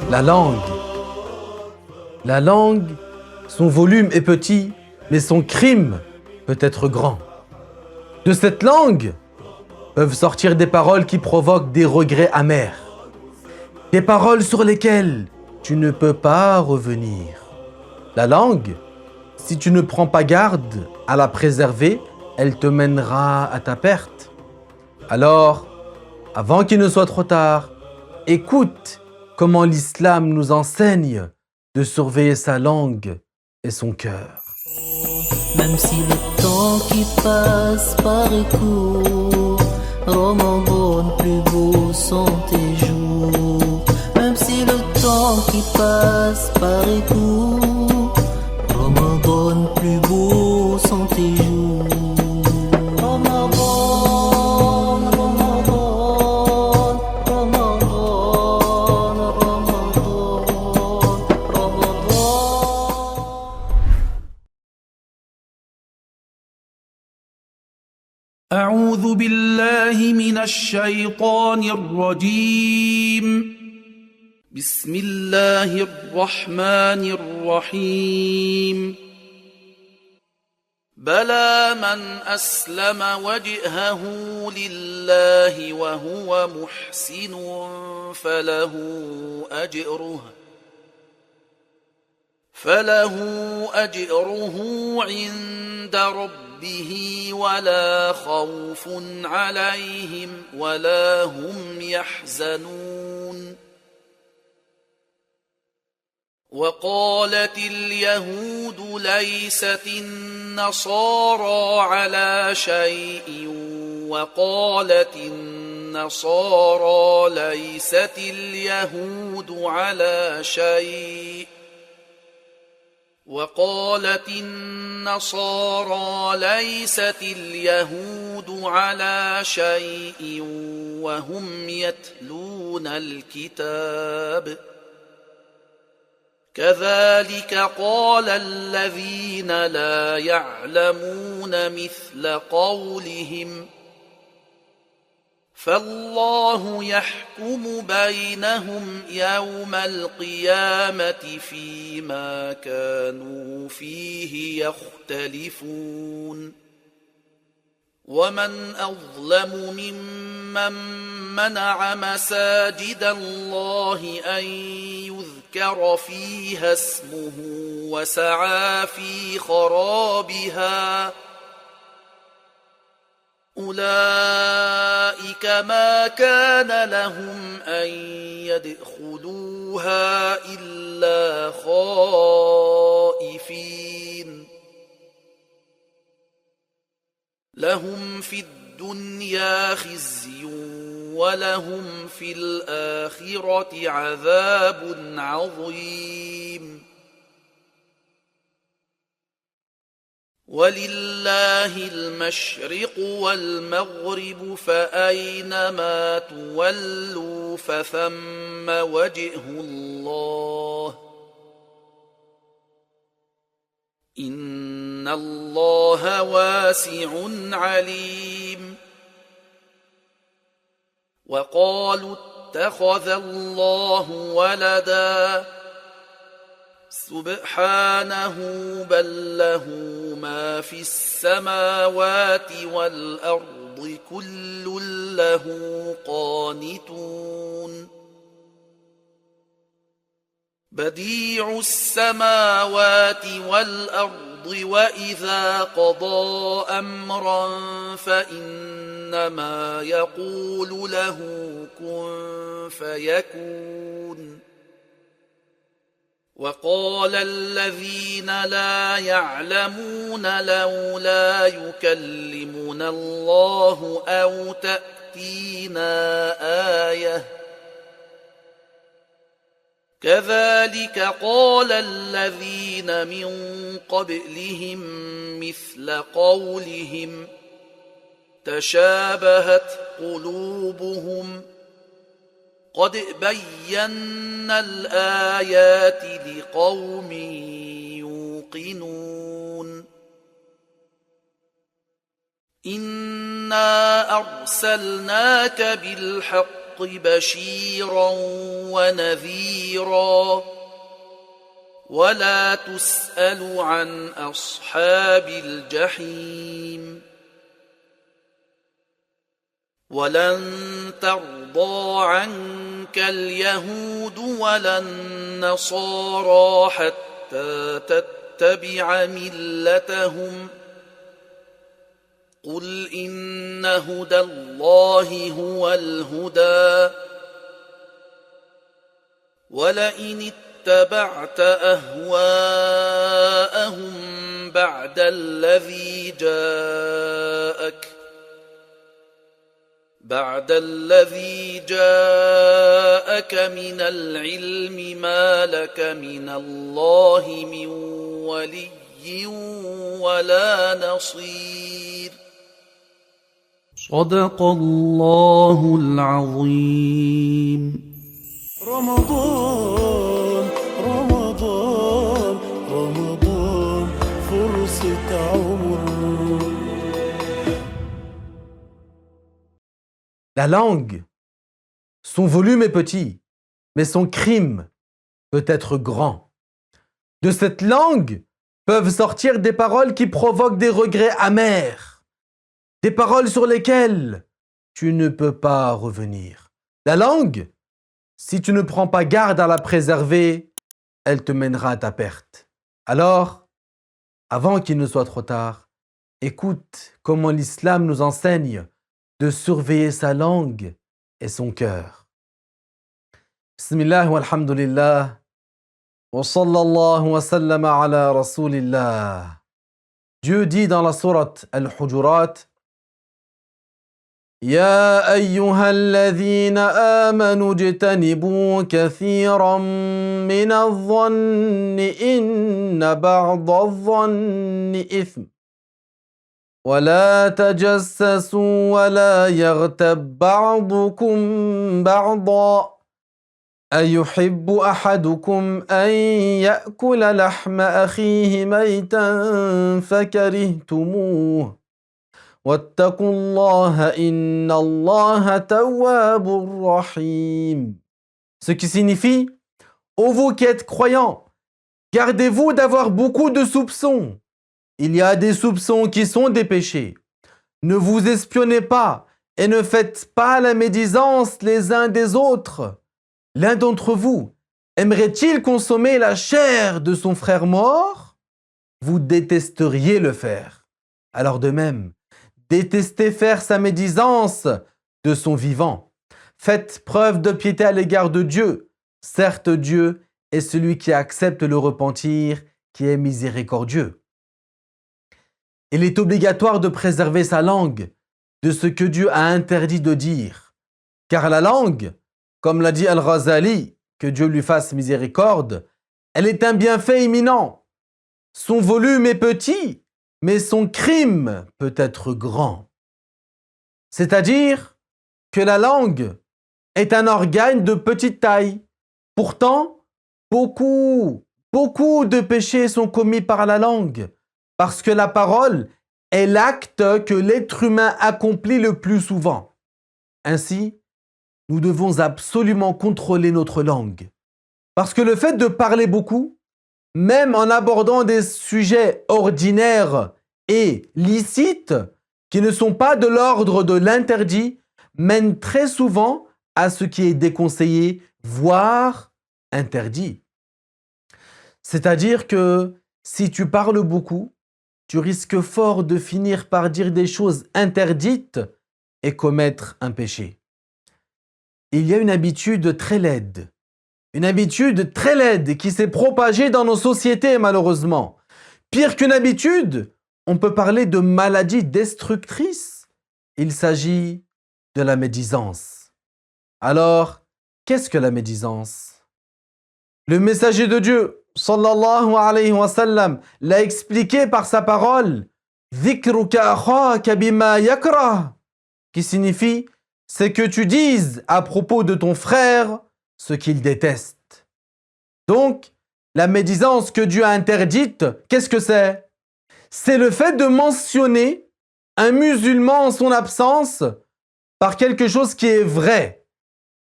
La langue. La langue, son volume est petit, mais son crime peut être grand. De cette langue peuvent sortir des paroles qui provoquent des regrets amers. Des paroles sur lesquelles tu ne peux pas revenir. La langue, si tu ne prends pas garde à la préserver, elle te mènera à ta perte. Alors, avant qu'il ne soit trop tard, écoute comment l'islam nous enseigne de surveiller sa langue et son cœur. Même si le temps qui passe paraît court, Ramadan plus beaux sont tes jours. Même si le temps qui passe paraît court, Ramadan plus beaux sont tes jours. أعوذ بالله من الشيطان الرجيم. بسم الله الرحمن الرحيم. بلى من أسلم وجهه لله وهو محسن فله أجره عند ربه ولا خوف عليهم ولا هم يحزنون. وقالت اليهود ليست النصارى على شيء وقالت النصارى ليست اليهود على شيء وقالت النصارى ليست اليهود على شيء وهم يتلون الكتاب. كذلك قال الذين لا يعلمون مثل قولهم فالله يحكم بينهم يوم القيامة فيما كانوا فيه يختلفون. ومن أظلم ممن منع مساجد الله أن يذكر فيها اسمه وسعى في خرابها أولئك ما كان لهم أن يدخلوها إلا خائفين. لهم في الدنيا خزي ولهم في الآخرة عذاب عظيم. ولله المشرق والمغرب فأينما تولوا فثم وجه الله إن الله واسع عليم. وقالوا اتخذ الله ولدا سبحانه بل له ما في السماوات والأرض كل له قانتون. بديع السماوات والأرض وإذا قضى أمرا فإنما يقول له كن فيكون. وقال الذين لا يعلمون لولا يكلمنا الله أو تأتينا آية كذلك قال الذين من قبلهم مثل قولهم تشابهت قلوبهم قد بينا الآيات لقوم يوقنون. إنا أرسلناك بالحق بشيرا ونذيرا ولا تسأل عن أصحاب الجحيم ولن ترضى عنك اليهود ولا النصارى حتى تتبع ملتهم قل إن هدى الله هو الهدى ولئن اتبعت أهواءهم بعد الذي جاءك من العلم ما لك من الله من ولي ولا نصير صدق الله العظيم. رمضان رمضان رمضان فرصة عمر. La langue, son volume est petit, mais son crime peut être grand. De cette langue peuvent sortir des paroles qui provoquent des regrets amers, des paroles sur lesquelles tu ne peux pas revenir. La langue, si tu ne prends pas garde à la préserver, elle te mènera à ta perte. Alors, avant qu'il ne soit trop tard, écoute comment l'islam nous enseigne de surveiller sa langue et son cœur. Bismillah walhamdulillah wa sallallahu wa sallama ala rasulillah. Dieu dit dans la sourate Al-Hujurat: يا أيها الذين آمنوا اجتنبوا كثيرا من الظن إن بعض الظن إثم ولا تجسسوا ولا يغتب بعضكم بعضا أيحب أحدكم أن يأكل لحم أخيه ميتا فكرهتموه واتقوا الله إن الله تواب رحيم. Ce qui signifie: ô vous qui êtes croyants, gardez-vous d'avoir beaucoup de soupçons. Il y a des soupçons qui sont des péchés. Ne vous espionnez pas et ne faites pas la médisance les uns des autres. L'un d'entre vous aimerait-il consommer la chair de son frère mort? Vous détesteriez le faire. Alors de même, détestez faire sa médisance de son vivant. Faites preuve de piété à l'égard de Dieu. Certes, Dieu est celui qui accepte le repentir, qui est miséricordieux. Il est obligatoire de préserver sa langue de ce que Dieu a interdit de dire. Car la langue, comme l'a dit Al-Ghazali, que Dieu lui fasse miséricorde, elle est un bienfait imminent. Son volume est petit, mais son crime peut être grand. C'est-à-dire que la langue est un organe de petite taille. Pourtant, beaucoup de péchés sont commis par la langue, parce que la parole est l'acte que l'être humain accomplit le plus souvent. Ainsi, nous devons absolument contrôler notre langue. Parce que le fait de parler beaucoup, même en abordant des sujets ordinaires et licites, qui ne sont pas de l'ordre de l'interdit, mène très souvent à ce qui est déconseillé, voire interdit. C'est-à-dire que si tu parles beaucoup, tu risques fort de finir par dire des choses interdites et commettre un péché. Il y a une habitude très laide qui s'est propagée dans nos sociétés malheureusement. Pire qu'une habitude, on peut parler de maladie destructrice. Il s'agit de la médisance. Alors, qu'est-ce que la médisance? Le messager de Dieu, sallallahu alayhi wa sallam, l'a expliqué par sa parole, dhikruka akhaka bima yakrah, qui signifie c'est que tu dises à propos de ton frère ce qu'il déteste. Donc, la médisance que Dieu a interdite, qu'est-ce que c'est? C'est le fait de mentionner un musulman en son absence par quelque chose qui est vrai,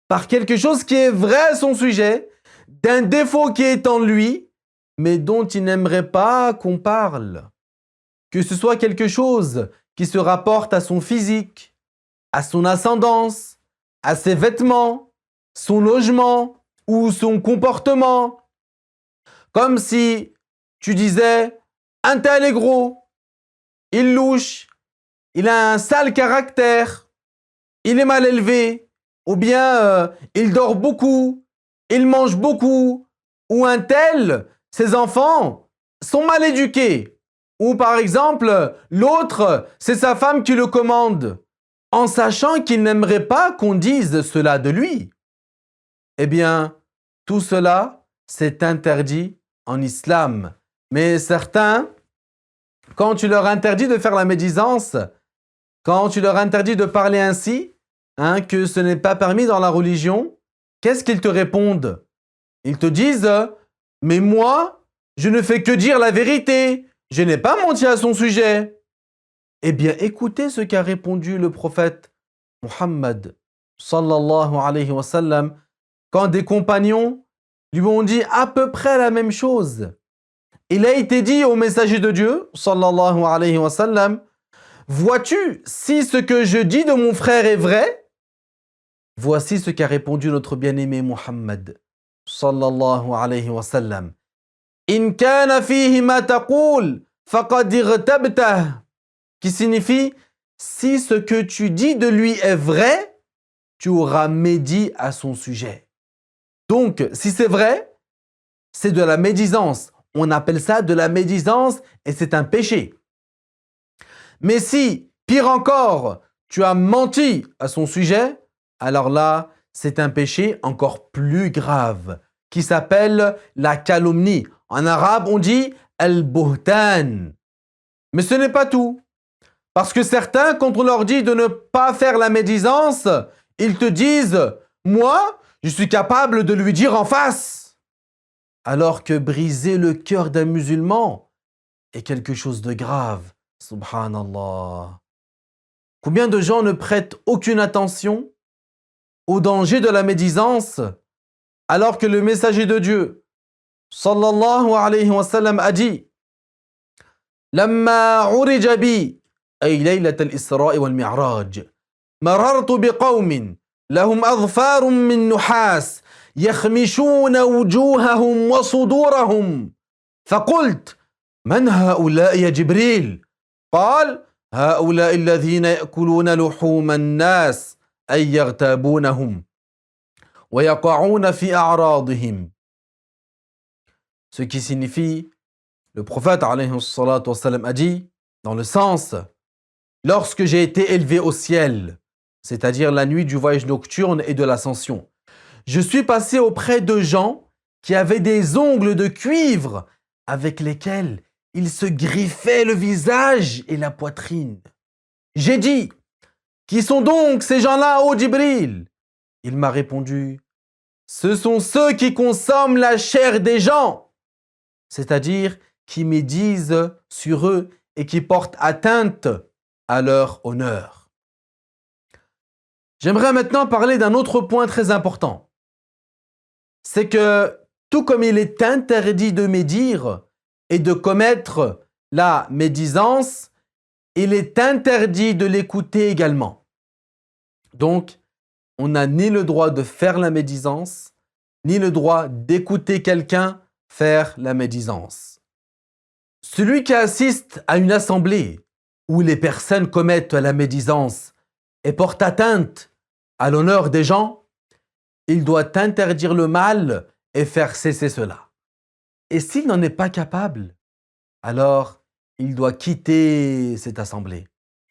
par quelque chose qui est vrai à son sujet, d'un défaut qui est en lui, mais dont il n'aimerait pas qu'on parle. Que ce soit quelque chose qui se rapporte à son physique, à son ascendance, à ses vêtements, son logement ou son comportement. Comme si tu disais, un tel est gros, il louche, il a un sale caractère, il est mal élevé, ou bien il dort beaucoup, il mange beaucoup, ou un tel, ses enfants sont mal éduqués. Ou par exemple, l'autre, c'est sa femme qui le commande, en sachant qu'il n'aimerait pas qu'on dise cela de lui. Eh bien, tout cela, c'est interdit en islam. Mais certains, quand tu leur interdis de faire la médisance, quand tu leur interdis de parler ainsi, que ce n'est pas permis dans la religion, qu'est-ce qu'ils te répondent? Ils te disent, mais moi, je ne fais que dire la vérité, je n'ai pas menti à son sujet. Eh bien, écoutez ce qu'a répondu le prophète Muhammad, sallallahu alayhi wa sallam, quand des compagnons lui ont dit à peu près la même chose. Il a été dit au messager de Dieu, sallallahu alayhi wa sallam, vois-tu si ce que je dis de mon frère est vrai? Voici ce qu'a répondu notre bien-aimé Muhammad, sallallahu alayhi wa sallam. In kana fihi ma taqul, faqad irtabtah. Qui signifie, si ce que tu dis de lui est vrai, tu auras médit à son sujet. Donc, si c'est vrai, c'est de la médisance. On appelle ça de la médisance et c'est un péché. Mais si, pire encore, tu as menti à son sujet, alors là, c'est un péché encore plus grave qui s'appelle la calomnie. En arabe, on dit al-buhtan. Mais ce n'est pas tout. Parce que certains, quand on leur dit de ne pas faire la médisance, ils te disent « Moi, je suis capable de lui dire en face ». Alors que briser le cœur d'un musulman est quelque chose de grave. Subhanallah. Combien de gens ne prêtent aucune attention au danger de la médisance alors que le messager de Dieu, sallallahu alayhi wa sallam, a dit « Lamma urija bi » أي ليلة الإسراء والمعراج مررت بقوم لهم أظفار من نحاس يخمشون وجوههم وصدورهم فقلت من هؤلاء يا جبريل؟ قال هؤلاء الذين يأكلون لحوم الناس أي يغتابونهم ويقعون في أعراضهم. Ce qui signifie, le prophète alayhi salatu wassalam a dit, dans le sens lorsque j'ai été élevé au ciel, c'est-à-dire la nuit du voyage nocturne et de l'ascension, je suis passé auprès de gens qui avaient des ongles de cuivre avec lesquels ils se griffaient le visage et la poitrine. J'ai dit, qui sont donc ces gens-là, ô Djibril? Il m'a répondu, ce sont ceux qui consomment la chair des gens, c'est-à-dire qui médisent sur eux et qui portent atteinte à leur honneur. J'aimerais maintenant parler d'un autre point très important. C'est que tout comme il est interdit de médire et de commettre la médisance, il est interdit de l'écouter également. Donc, on n'a ni le droit de faire la médisance, ni le droit d'écouter quelqu'un faire la médisance. Celui qui assiste à une assemblée où les personnes commettent la médisance et portent atteinte à l'honneur des gens, il doit interdire le mal et faire cesser cela. Et s'il n'en est pas capable, alors il doit quitter cette assemblée.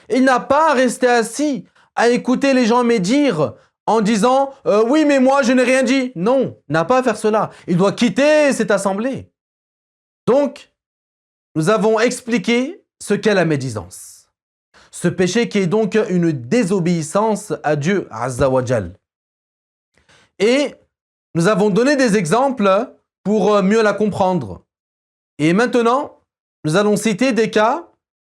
Il n'a pas à rester assis à écouter les gens médire en disant « Oui, mais moi, je n'ai rien dit ». Non, il n'a pas à faire cela. Il doit quitter cette assemblée. Donc, nous avons expliqué ce qu'est la médisance. Ce péché qui est donc une désobéissance à Dieu, Azza wa Jal. Et nous avons donné des exemples pour mieux la comprendre. Et maintenant, nous allons citer des cas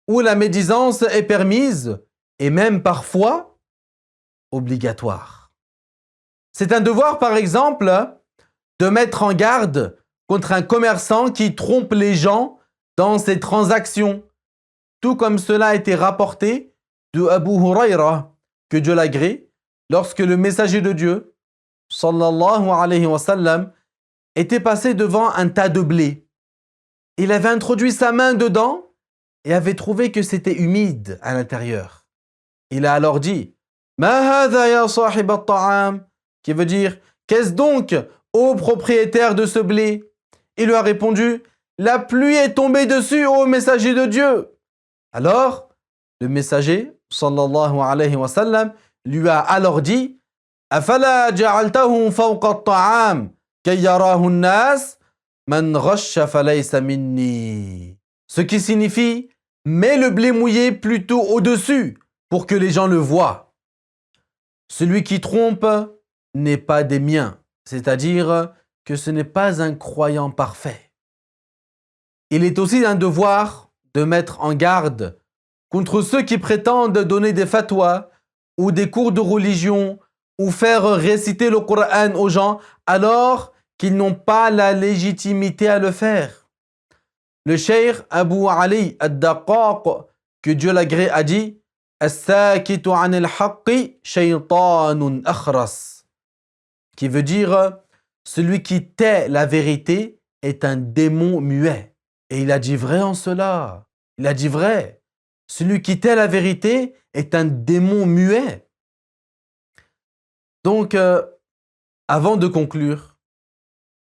où la médisance est permise et même parfois obligatoire. C'est un devoir, par exemple, de mettre en garde contre un commerçant qui trompe les gens dans ses transactions, tout comme cela a été rapporté de Abu Huraira, que Dieu l'agrée, lorsque le messager de Dieu, sallallahu alayhi wa sallam, était passé devant un tas de blé. Il avait introduit sa main dedans et avait trouvé que c'était humide à l'intérieur. Il a alors dit « Ma hadha ya sahib at-ta'am » qui veut dire « Qu'est-ce donc, ô propriétaire de ce blé ?» Il lui a répondu « La pluie est tombée dessus, ô messager de Dieu !» Alors, le messager, sallallahu alayhi wa sallam, lui a alors dit « Afala ja'altahu fawqa at-ta'am kay yarahu an-nas man ghasha falaysa minni » Ce qui signifie « Mets le blé mouillé plutôt au-dessus pour que les gens le voient. Celui qui trompe n'est pas des miens, c'est-à-dire que ce n'est pas un croyant parfait. » Il est aussi un devoir de mettre en garde contre ceux qui prétendent donner des fatwas ou des cours de religion ou faire réciter le Coran aux gens alors qu'ils n'ont pas la légitimité à le faire. Le cheikh Abu Ali ad-Daqqaq, que Dieu l'agrée, a dit « As-sakitu anil haqqi shaytanun akhras » qui veut dire « Celui qui tait la vérité est un démon muet ». Et il a dit vrai en cela. Il a dit vrai. Celui qui tait la vérité est un démon muet. Donc, avant de conclure,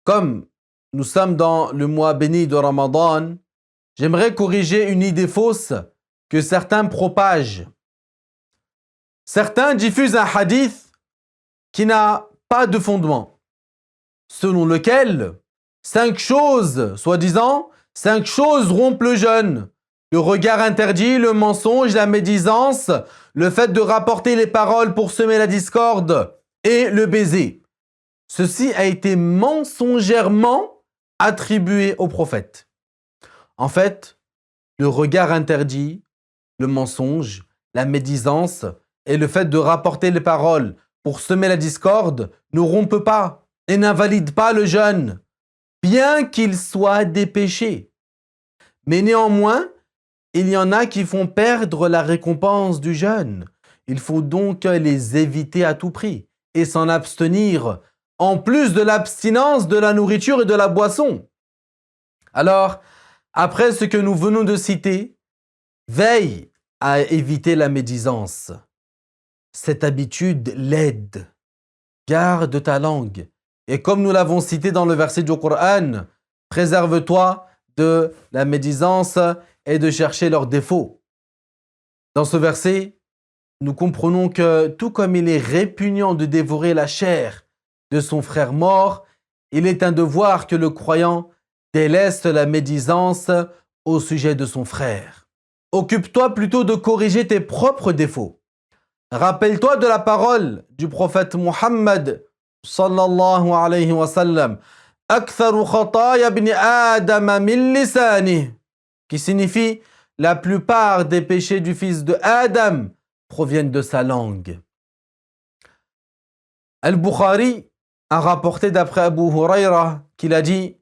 comme nous sommes dans le mois béni de Ramadan, j'aimerais corriger une idée fausse que certains propagent. Certains diffusent un hadith qui n'a pas de fondement, selon lequel 5 choses, soi-disant, 5 choses rompent le jeûne. Le regard interdit, le mensonge, la médisance, le fait de rapporter les paroles pour semer la discorde et le baiser. Ceci a été mensongèrement attribué au prophète. En fait, le regard interdit, le mensonge, la médisance et le fait de rapporter les paroles pour semer la discorde ne rompent pas et n'invalident pas le jeûne, bien qu'il soit des péchés. Mais néanmoins, il y en a qui font perdre la récompense du jeûne. Il faut donc les éviter à tout prix et s'en abstenir, en plus de l'abstinence de la nourriture et de la boisson. Alors, après ce que nous venons de citer, veille à éviter la médisance. Cette habitude l'aide. Garde ta langue. Et comme nous l'avons cité dans le verset du Coran, préserve-toi de la médisance et de chercher leurs défauts. Dans ce verset, nous comprenons que tout comme il est répugnant de dévorer la chair de son frère mort, il est un devoir que le croyant délaisse la médisance au sujet de son frère. Occupe-toi plutôt de corriger tes propres défauts. Rappelle-toi de la parole du prophète Muhammad sallallahu alayhi wa sallam, Aktharu khataya ibn Adam min lisani, qui signifie la plupart des péchés du fils de Adam proviennent de sa langue. Al-Bukhari a rapporté d'après Abu Huraira qu'il a dit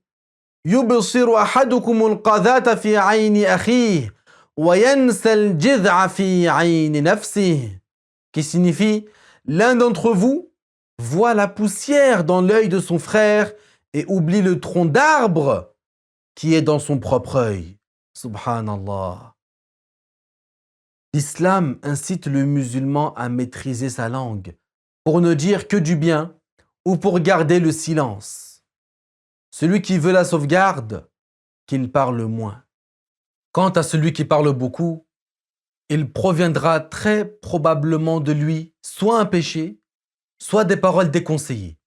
Yubsiru ahadukum al-qadhata fi ayni akhihi wa yansa al-jid'a fi ayni nafsihi, qui signifie l'un d'entre vous voit la poussière dans l'œil de son frère et oublie le tronc d'arbre qui est dans son propre œil. Subhanallah. L'islam incite le musulman à maîtriser sa langue pour ne dire que du bien ou pour garder le silence. Celui qui veut la sauvegarde, qu'il parle moins. Quant à celui qui parle beaucoup, il proviendra très probablement de lui soit un péché, soit des paroles déconseillées.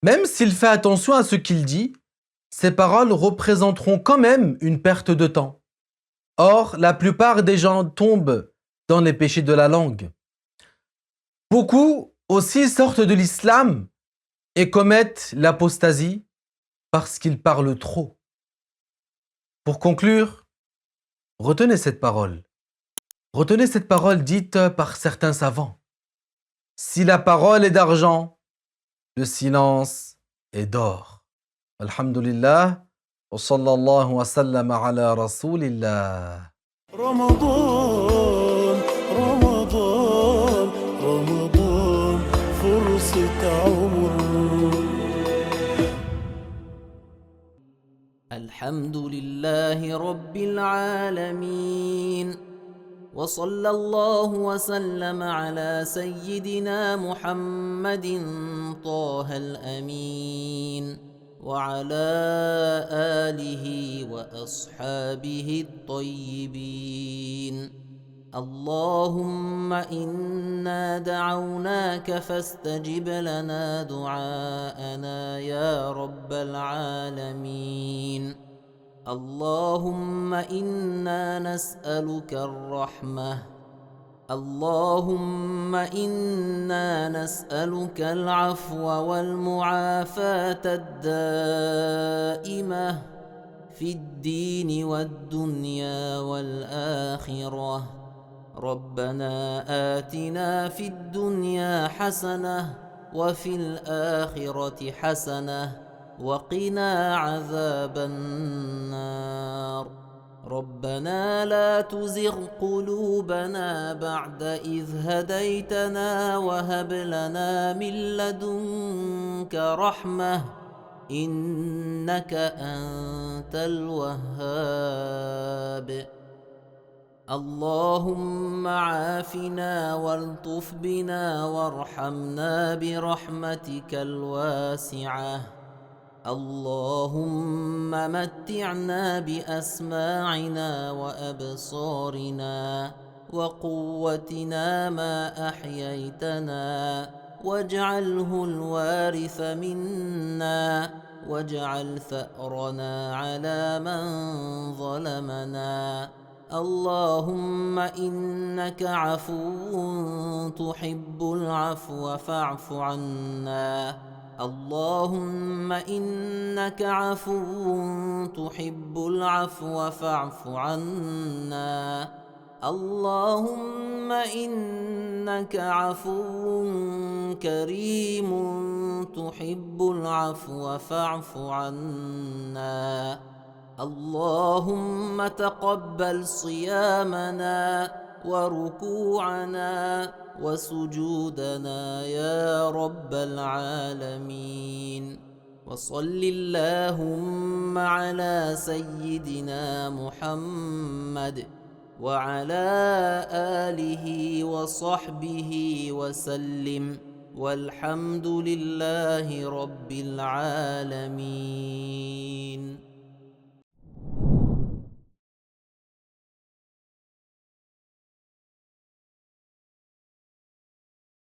Même s'il fait attention à ce qu'il dit, ces paroles représenteront quand même une perte de temps. Or, la plupart des gens tombent dans les péchés de la langue. Beaucoup aussi sortent de l'islam et commettent l'apostasie parce qu'ils parlent trop. Pour conclure, retenez cette parole. Retenez cette parole dite par certains savants. Si la parole est d'argent, le silence est d'or. Alhamdulillah, wa sallallahu wa sallam ala rasulillah. رمضان رمضان رمضان فرصة عمر. الحمد لله رب العالمين، وصلى الله وسلم على سيدنا محمد طه الأمين، وعلى آله وأصحابه الطيبين. اللهم إنا دعوناك فاستجب لنا دعاءنا يا رب العالمين. اللهم إنا نسألك الرحمة، اللهم إنا نسألك العفو والمعافاة الدائمة في الدين والدنيا والآخرة. ربنا آتنا في الدنيا حسنة وفي الآخرة حسنة وقنا عذاب النار. ربنا لا تزغ قلوبنا بعد إذ هديتنا وهب لنا من لدنك رحمة إنك أنت الوهاب. اللهم عافنا والطف بنا وارحمنا برحمتك الواسعة. اللهم متعنا بأسماعنا وأبصارنا وقوتنا ما أحييتنا، واجعله الوارث منا، واجعل ثأرنا على من ظلمنا. اللهم إنك عفو تحب العفو فاعف عنا. اللهم إنك عفو تحب العفو فاعف عنا. اللهم إنك عفو كريم تحب العفو فاعف عنا. اللهم تقبل صيامنا وركوعنا وسجودنا يا رب العالمين. وصل اللهم على سيدنا محمد وعلى آله وصحبه وسلم، والحمد لله رب العالمين.